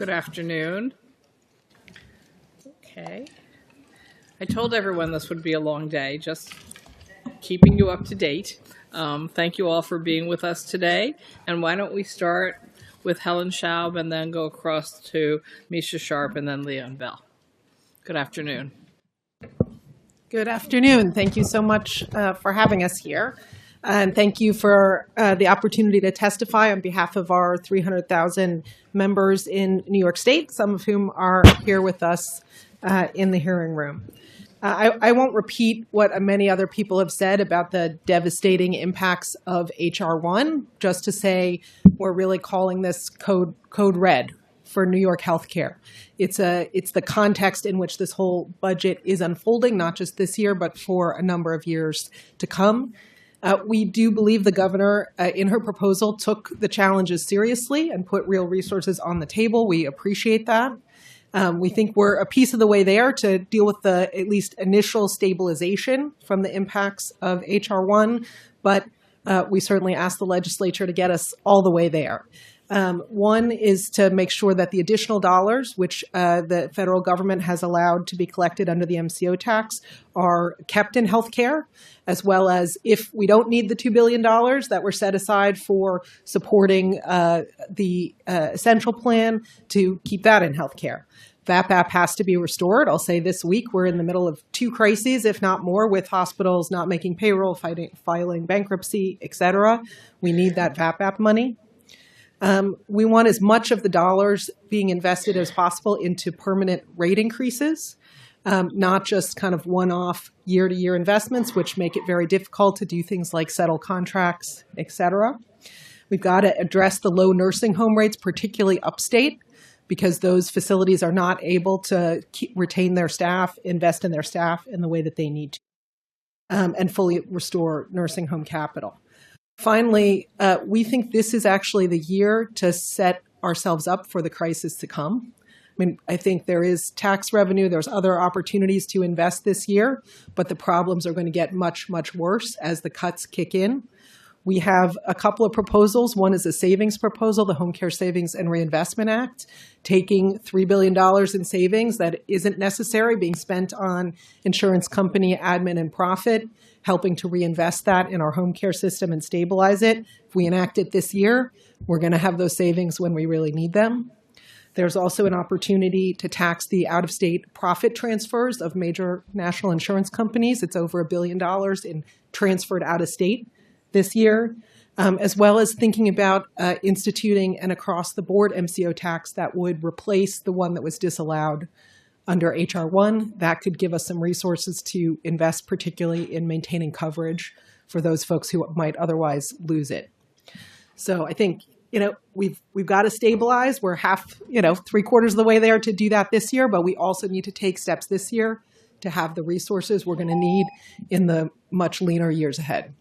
Good afternoon. Okay. I told everyone this would be a long day, just keeping you up to date. Thank you all for being with us today. And why don't we start with Helen Schaub and then go across to Misha Sharp and then Leon Bell. Good afternoon. Good afternoon. Thank you so much for having us here. And thank you for the opportunity to testify on behalf of our 300,000 members in New York State, some of whom are here with us in the hearing room. I won't repeat what many other people have said about the devastating impacts of H.R. 1, just to say we're really calling this code red for New York healthcare. It's the context in which this whole budget is unfolding, not just this year, but for a number of years to come. We do believe the governor, in her proposal, took the challenges seriously and put real resources on the table. We appreciate that. We think we're a piece of the way there to deal with the at least initial stabilization from the impacts of H.R. 1, but we certainly ask the legislature to get us all the way there. One is to make sure that the additional dollars, which the federal government has allowed to be collected under the MCO tax, are kept in healthcare, as well as if we don't need the $2 billion that were set aside for supporting the essential plan, to keep that in healthcare. VAPAP has to be restored. I'll say this week we're in the middle of two crises, if not more, with hospitals not making payroll, filing bankruptcy, et cetera. We need that VAPAP money. We want as much of the dollars being invested as possible into permanent rate increases, not just kind of one-off year-to-year investments, which make it very difficult to do things like settle contracts, et cetera. We've got to address the low nursing home rates, particularly upstate, because those facilities are not able to retain their staff, invest in their staff in the way that they need to, and fully restore nursing home capital. Finally, we think this is actually the year to set ourselves up for the crisis to come. I mean, I think there is tax revenue, there's other opportunities to invest this year, but the problems are going to get much, much worse as the cuts kick in. We have a couple of proposals. One is a savings proposal, the Home Care Savings and Reinvestment Act, taking $3 billion in savings that isn't necessary, being spent on insurance company admin and profit, helping to reinvest that in our home care system and stabilize it. If we enact it this year, we're going to have those savings when we really need them. There's also an opportunity to tax the out-of-state profit transfers of major national insurance companies. It's over $1 billion in transferred out-of-state this year, as well as thinking about instituting an across-the-board MCO tax that would replace the one that was disallowed under H.R. 1. That could give us some resources to invest, particularly in maintaining coverage for those folks who might otherwise lose it. So I think, we've got to stabilize. We're three-quarters of the way there to do that this year, but we also need to take steps this year to have the resources we're going to need in the much leaner years ahead.